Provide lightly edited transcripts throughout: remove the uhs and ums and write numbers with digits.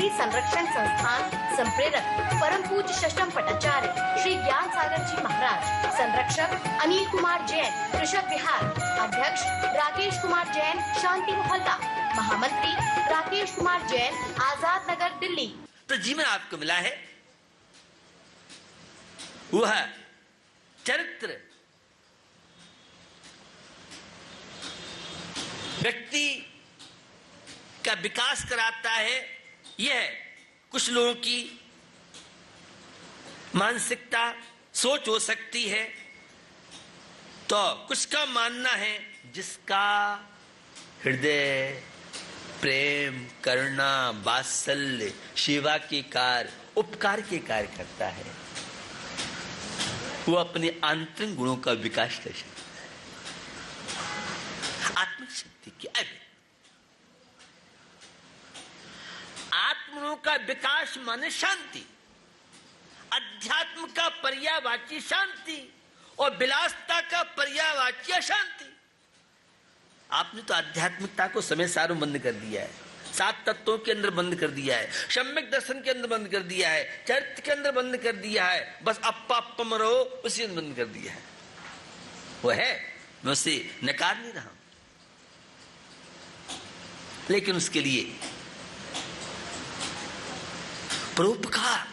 शांति संरक्षण संस्थान संप्रेरक परम पूज्य षष्ठम पटाचार्य श्री ज्ञान सागर जी महाराज, संरक्षक अनिल कुमार जैन, कृषक विहार, अध्यक्ष राकेश कुमार जैन, शांति मोहल्ला, महामंत्री राकेश कुमार जैन, आजाद नगर, दिल्ली। तो जीवन आपको मिला है वह चरित्र व्यक्ति का विकास कराता है। यह कुछ लोगों की मानसिकता सोच हो सकती है, तो कुछ का मानना है जिसका हृदय प्रेम, करुणा, वात्सल्य, सेवा के कार्य, उपकार के कार्य करता है, वो अपने आंतरिक गुणों का विकास कर सकता है। आत्मिक शक्ति की आत्मगुणों का विकास माने शांति, अध्यात्म का पर्यायवाची शांति और विलासता का पर्यायवाची अशांति। आपने तो आध्यात्मिकता को समय सारों बंद कर दिया है, 7 तत्वों के अंदर बंद कर दिया है, सम्यक दर्शन के अंदर बंद कर दिया है, चरित्र के अंदर बंद कर दिया है, बस अप्पा अप्पम रहो उसी अंदर बंद कर दिया है। वो है, मैं उसे नकार नहीं रहा हूं, लेकिन उसके लिए परोपकार,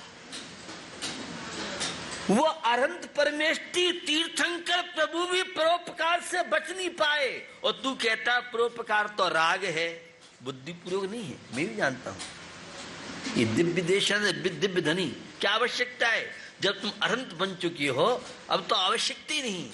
वो अनंत परमेष्टि तीर्थंकर प्रभु भी परोपकार से बच नहीं पाए, और तू कहता परोपकार तो राग है, बुद्धिपूर्वक नहीं है। मैं भी जानता हूं ये दिव्य देशन, दिव्य धनी, क्या आवश्यकता है? जब तुम अनंत बन चुकी हो अब तो आवश्यकता ही नहीं।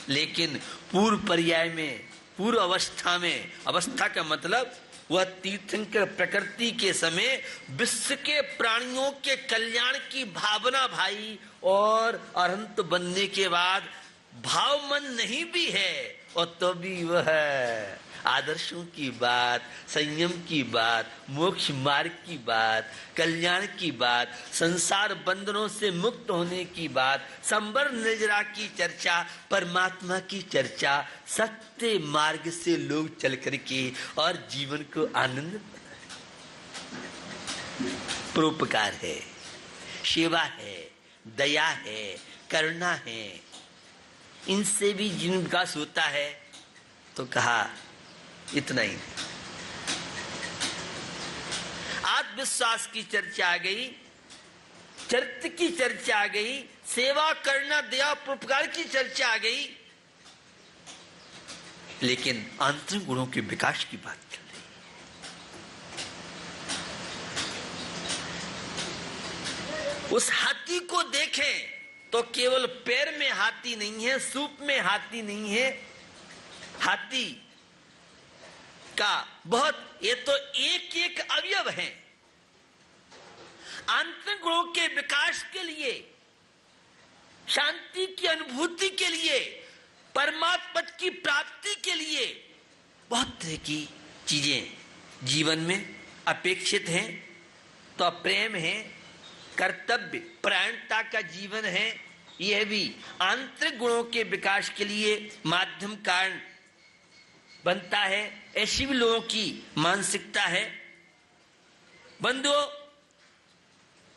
लेकिन पूर्व पर्याय में, पूर्व अवस्था में, अवस्था का मतलब वह तीर्थंकर प्रकृति के समय विश्व के प्राणियों के कल्याण की भावना भाई, और अनंत बनने के बाद भाव मन नहीं भी है, और तो भी वह आदर्शों की बात, संयम की बात, मोक्ष मार्ग की बात, कल्याण की बात, संसार बंधनों से मुक्त होने की बात, संबर निर्जरा की चर्चा, परमात्मा की चर्चा, सत्य मार्ग से लोग चल करके और जीवन को आनंद परोपकार है, सेवा है, दया है, करुणा है, इनसे भी जीवन विकास होता है। तो कहा इतना ही। आत्मविश्वास की चर्चा आ गई, चरित्र की चर्चा आ गई, सेवा करना, दया परोपकार की चर्चा आ गई, लेकिन आंतरिक गुणों के विकास की बात चल रही। उस हाथी को देखें तो केवल पैर में हाथी नहीं है, सूप में हाथी नहीं है, हाथी का बहुत, ये तो एक एक अवयव है। आंतरिक गुणों के विकास के लिए, शांति की अनुभूति के लिए, परमात्मा की प्राप्ति के लिए बहुत तरह की चीजें जीवन में अपेक्षित हैं। तो प्रेम है, कर्तव्य परायणता का जीवन है, यह भी आंतरिक गुणों के विकास के लिए माध्यम कारण बनता है। ऐसी भी लोगों की मानसिकता है। बंधुओं,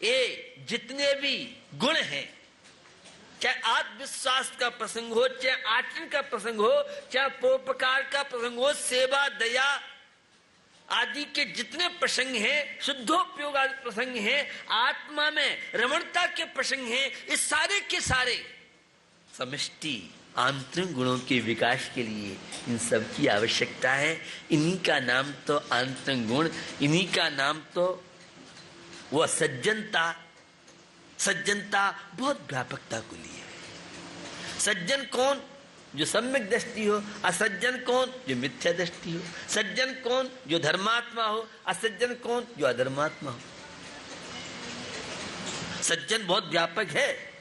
ये जितने भी गुण हैं, चाहे आत्मविश्वास का प्रसंग हो, चाहे आचरण का प्रसंग हो, चाहे परोपकार का प्रसंग हो, सेवा, दया आदि के जितने प्रसंग हैं, शुद्धोपयोग आदि प्रसंग हैं, आत्मा में रमणता के प्रसंग हैं, इस सारे के सारे समष्टि आंतरिक गुणों के विकास के लिए इन सब की आवश्यकता है। इन्हीं का नाम तो आंतरिक गुण, इन्हीं का नाम तो वह सज्जनता। सज्जनता बहुत व्यापकता को लिए है। सज्जन कौन? जो सम्यक दृष्टि हो। असज्जन कौन? जो मिथ्या दृष्टि हो। सज्जन कौन? जो धर्मात्मा हो। असज्जन कौन? जो अधर्मात्मा हो। सज्जन बहुत व्यापक है।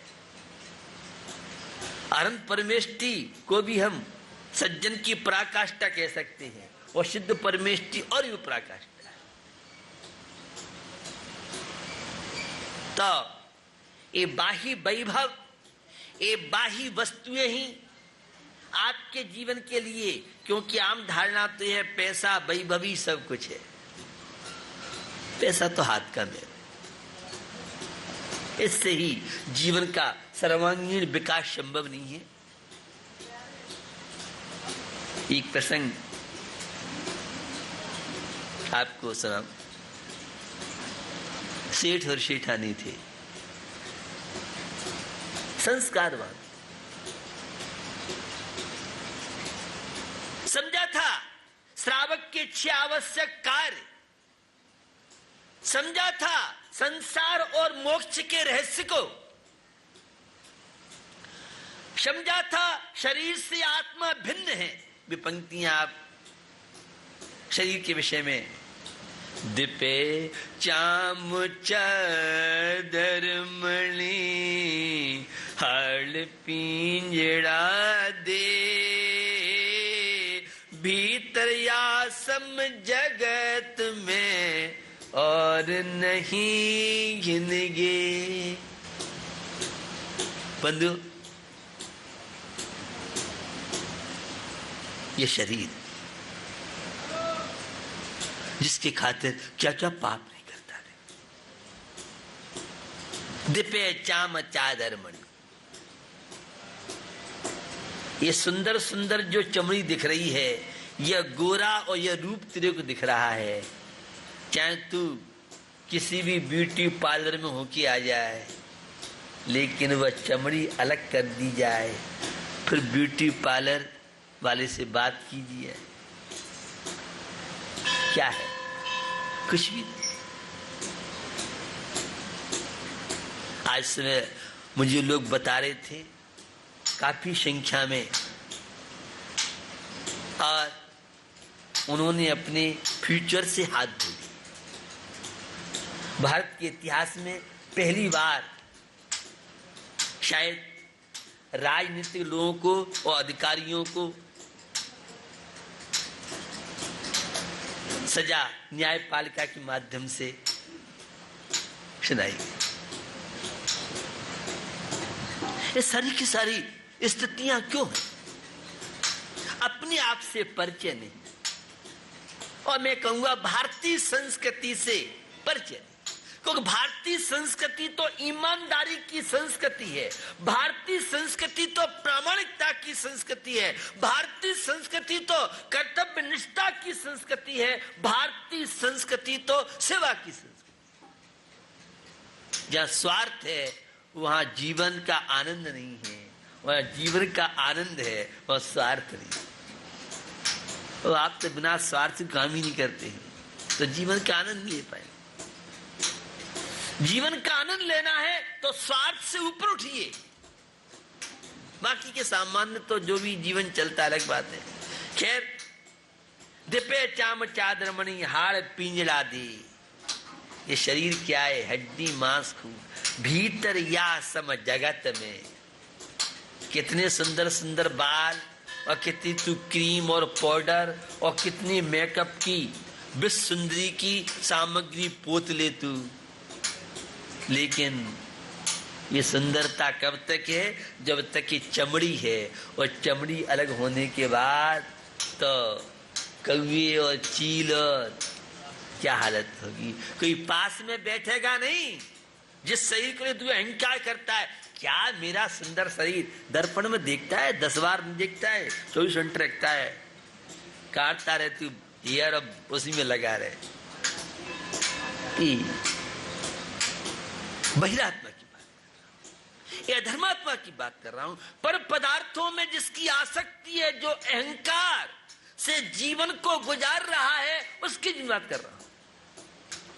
अनंत परमेष्टि को भी हम सज्जन की पराकाष्ठा कह सकते हैं, और सिद्ध परमेष्टि और भी पराकाष्ठा है। तो ये बाह्य वैभव, ये बाह्य वस्तुएं ही आपके जीवन के लिए, क्योंकि आम धारणा तो यह पैसा वैभवी सब कुछ है, पैसा तो हाथ का मेल, इससे ही जीवन का सर्वांगीण विकास संभव नहीं है। एक प्रसंग आपको सुनाऊं। सेठ और सेठानी थे, संस्कारवान। समझा था श्रावक के 6 आवश्यक कार्य, समझा था संसार और मोक्ष के रहस्य को, समझा था शरीर से आत्मा भिन्न है। भी पंक्तियां आप शरीर के विषय में, दिपे चाम चादर मणि हल पिंजड़ा दे, भीतर यासम जगत में और नहीं गिनगे। बंधु, ये शरीर जिसके खातिर क्या क्या पाप नहीं करता रे। दिपे चाम चादर मणि, ये सुंदर सुंदर जो चमड़ी दिख रही है, यह गोरा और यह रूप तेरे को दिख रहा है। चाहे तू किसी भी ब्यूटी पार्लर में होके आ जाए, लेकिन वह चमड़ी अलग कर दी जाए, फिर ब्यूटी पार्लर वाले से बात कीजिए, क्या है? कुछ भी नहीं। आज समय मुझे लोग बता रहे थे काफी संख्या में, और उन्होंने अपने फ्यूचर से हाथ धो दिए। भारत के इतिहास में पहली बार शायद राजनीतिक लोगों को और अधिकारियों को सजा न्यायपालिका के माध्यम से सुनाई गई। ये सारी की सारी स्थितियां क्यों हैं? अपने आप से परिचय नहीं, और मैं कहूंगा भारतीय संस्कृति से परिचय नहीं, क्योंकि भारतीय संस्कृति तो ईमानदारी की संस्कृति है, भारतीय संस्कृति तो प्रामाणिकता की संस्कृति है, भारतीय संस्कृति तो कर्तव्य निष्ठा की संस्कृति है, भारतीय संस्कृति तो सेवा की संस्कृति। जहां स्वार्थ है वहां जीवन का आनंद नहीं है, वहां जीवन का आनंद है, वहां स्वार्थ नहीं। तो आप तो बिना स्वार्थ काम ही नहीं करते हैं, तो जीवन का आनंद ले पाए। जीवन का आनंद लेना है तो स्वार्थ से ऊपर उठिए। बाकी के सामान्य तो जो भी जीवन चलता अलग बात है। खैर, दिपे चाम चादर मणि हाड़ पिंजड़ा दे, ये शरीर क्या है? हड्डी मांस खून, भीतर या सम जगत में। कितने सुंदर सुंदर बाल, और कितनी तू क्रीम और पाउडर और कितनी मेकअप की विश्व सुंदरी की सामग्री पोत ले तू, लेकिन ये सुंदरता कब तक है? जब तक ये चमड़ी है, और चमड़ी अलग होने के बाद तो कौवे और चील और क्या हालत होगी। कोई पास में बैठेगा नहीं। जिस शरीर को तू अहंकार करता है, क्या मेरा सुंदर शरीर दर्पण में देखता है? 10 बार देखता है, 24 घंटे रखता है, काटता रहे तू हेयर, अब उसी में लगा रहे। बहिरात्मा की बात, ये धर्मात्मा की बात कर रहा हूं। पर पदार्थों में जिसकी आसक्ति है, जो अहंकार से जीवन को गुजार रहा है, उसकी बात कर रहा हूं।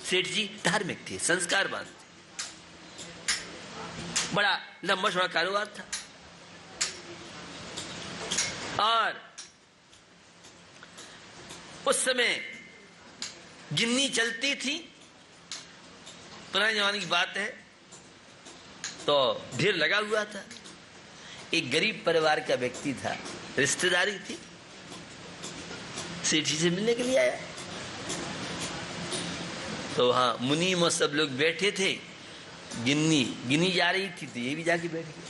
सेठ जी धार्मिक थे, संस्कारवान थे, बड़ा लंबा चौड़ा कारोबार था, और उस समय गिन्नी चलती थी। पुराने जमाने की बात है, तो ढेर लगा हुआ था। एक गरीब परिवार का व्यक्ति था, रिश्तेदारी थी, सेठ जी से मिलने के लिए आया। तो हाँ, मुनीम और सब लोग बैठे थे, गिन्नी जा रही थी, तो ये भी जाके बैठ गया।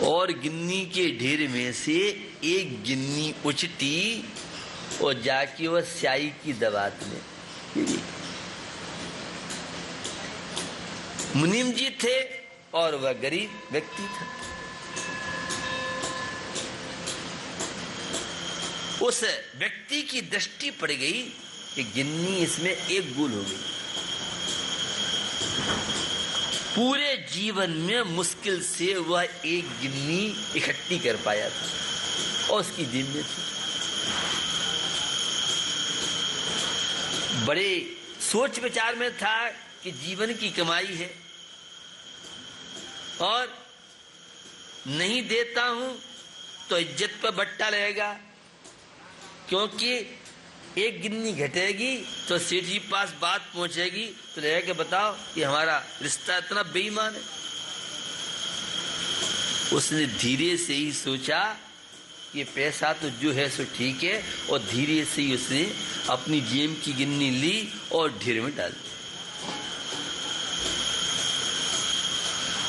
और गिन्नी के ढेर में से एक गिन्नी उचटी और जाके वह स्याही की दबात में मुनीम जी थे और वह गरीब व्यक्ति था। उस व्यक्ति की दृष्टि पड़ गई कि गिन्नी इसमें एक गुल हो गई। पूरे जीवन में मुश्किल से वह एक गिन्नी इकट्ठी कर पाया था और उसकी जेब में थी। बड़े सोच विचार में था कि जीवन की कमाई है और नहीं देता हूं तो इज्जत पर बट्टा रहेगा, क्योंकि एक गिन्नी घटेगी तो सेठ जी पास बात पहुंचेगी तो रहेगा कि बताओ कि हमारा रिश्ता इतना बेईमान है। उसने धीरे से ही सोचा कि पैसा तो जो है सो ठीक है, और धीरे से ही उसने अपनी जेब की गिन्नी ली और ढेर में डाल दी,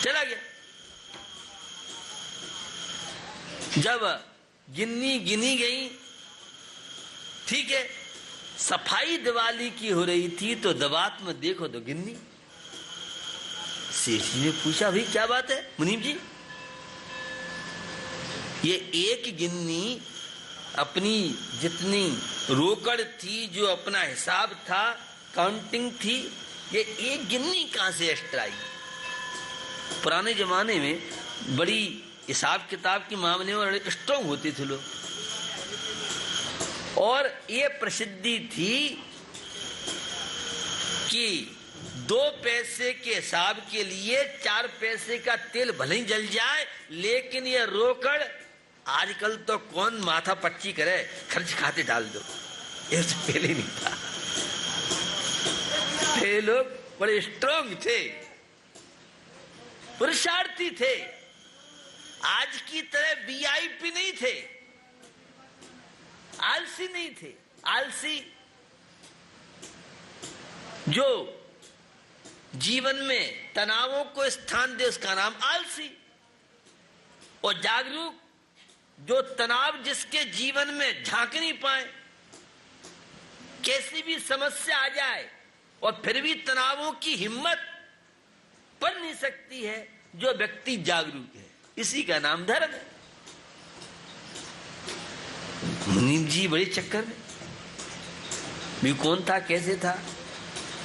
चला गया। जब गिन्नी गिनी गई, ठीक है, सफाई दिवाली की हो रही थी तो दवात में देखो तो गिन्नी। सेठ जी ने पूछा, भाई क्या बात है मुनीम जी? ये एक गिन्नी अपनी जितनी रोकड़ थी, जो अपना हिसाब था, काउंटिंग थी, ये एक गिन्नी कहां से एक्स्ट्रा आई? पुराने जमाने में बड़ी हिसाब किताब के मामले में बड़े स्ट्रांग होते थे लोग, और ये प्रसिद्धि थी कि 2 पैसे के हिसाब के लिए 4 पैसे का तेल भले ही जल जाए, लेकिन ये रोकड़ आजकल तो कौन माथा पच्ची करे, खर्च खाते डाल दो, ये तो पहले नहीं था। ये लोग बड़े स्ट्रांग थे, पुरुषार्थी थे, आज की तरह वीआईपी नहीं थे, आलसी नहीं थे। आलसी जो जीवन में तनावों को स्थान दे उसका नाम आलसी, और जागरूक जो तनाव जिसके जीवन में झांक नहीं पाए, कैसी भी समस्या आ जाए और फिर भी तनावों की हिम्मत पड़ नहीं सकती है, जो व्यक्ति जागरूक है, इसी का नाम धर्म है। मुनीम जी बड़े चक्कर में, भी कौन था, कैसे था?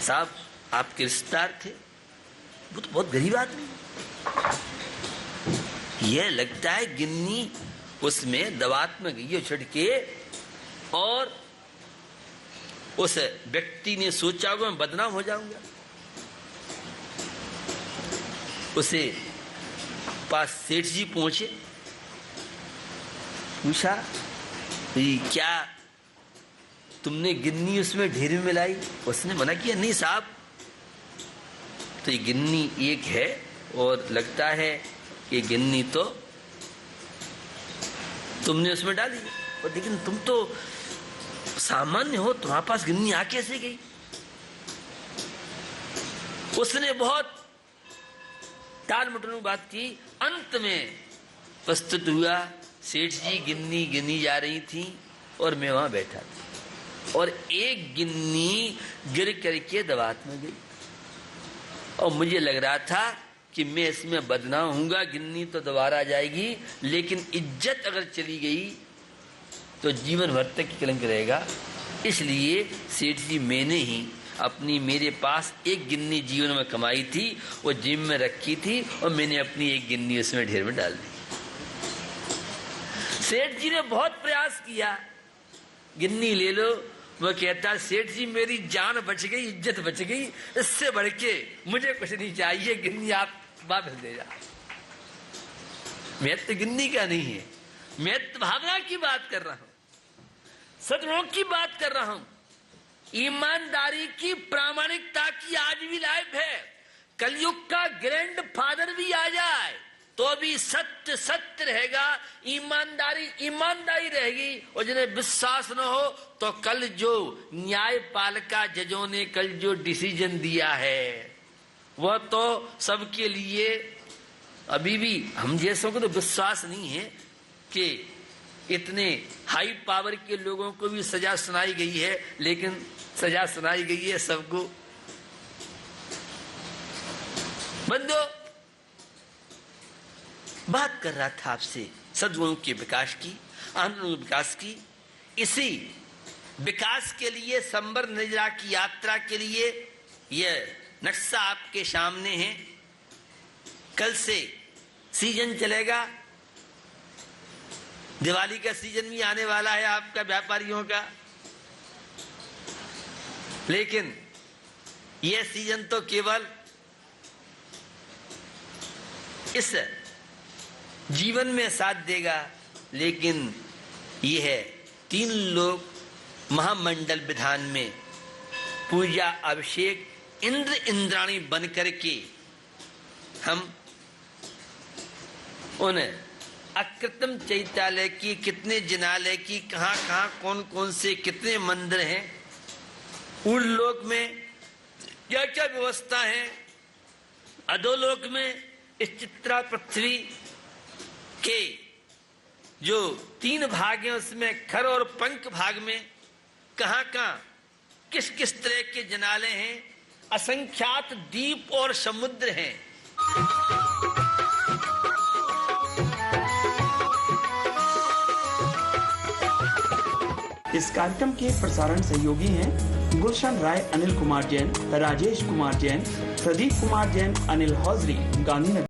साहब आपके रिश्तेदार थे, वो तो बहुत गरीब आदमी। यह लगता है गिन्नी उसमें दवात में गई छिड़के, और उस व्यक्ति ने सोचा होगा मैं बदनाम हो जाऊंगा। उसे पास सेठ जी पहुंचे, पूछा क्या तुमने गिन्नी उसमें ढेर में मिलाई? उसने मना किया, नहीं साहब, तो ये गिन्नी एक है और लगता है ये गिन्नी तो तुमने उसमें डाली, और लेकिन तुम तो सामान्य हो, तुम्हारे पास गिन्नी आ कैसे गई? उसने बहुत टाल मटोल बात की, अंत में प्रस्तुत हुआ सेठ जी गिन्नी गिनी जा रही थी और मैं वहां बैठा था, और एक गिन्नी गिर करके दवात में गई, और मुझे लग रहा था कि मैं इसमें बदनाम होऊंगा, गिन्नी तो दोबारा आ जाएगी, लेकिन इज्जत अगर चली गई तो जीवन भर तक कलंक रहेगा। इसलिए सेठ जी मैंने ही अपनी, मेरे पास एक गिन्नी जीवन में कमाई थी, वो जिम में रखी थी, और मैंने अपनी एक गिन्नी उसमें ढेर में डाल दी। सेठ जी ने बहुत प्रयास किया, गिन्नी ले लो, वो कहता सेठ जी मेरी जान बच गई, इज्जत बच गई, इससे बढ़ के मुझे कुछ नहीं चाहिए, गिन्नी आप वापस दे जा। मैं तो गिन्नी का नहीं है, मैं तो भावना की बात कर रहा हूं, सदगुणों की बात कर रहा हूं, ईमानदारी की, प्रामाणिकता की आज भी लाइफ है। कलयुग का ग्रैंड फादर भी आ जाए तो भी सत्य सत्य रहेगा, ईमानदारी ईमानदारी रहेगी, और जिन्हें विश्वास न हो तो कल जो न्यायपालिका जजों ने कल जो डिसीजन दिया है वह तो सबके लिए, अभी भी हम जैसों को तो विश्वास नहीं है कि इतने हाई पावर के लोगों को भी सजा सुनाई गई है, लेकिन सजा सुनाई गई है सबको। बंदो, बात कर रहा था आपसे सद्गुणों के विकास की, आनंद विकास की। इसी विकास के लिए, संबर निजरा की यात्रा के लिए यह नक्शा आपके सामने है। कल से सीजन चलेगा, दिवाली का सीजन भी आने वाला है आपका व्यापारियों का, लेकिन यह सीजन तो केवल इस जीवन में साथ देगा, लेकिन यह 3 लोग महामंडल विधान में पूजा अभिषेक इंद्र इंद्राणी बन करके हम उन अकृतम चैत्यालय की, कितने जिनालय की, कहां कहां कौन कौन से कितने मंदिर हैं, उन लोक में क्या क्या व्यवस्था है, अधोलोक में इस चित्रा पृथ्वी के जो 3 भाग हैं उसमें खर और पंख भाग में कहां कहां किस किस तरह के जनाले हैं, असंख्यात द्वीप और समुद्र हैं। इस कार्यक्रम के प्रसारण सहयोगी हैं गुलशन राय, अनिल कुमार जैन, राजेश कुमार जैन, प्रदीप कुमार जैन, अनिल हौजरी, गांधीनगर।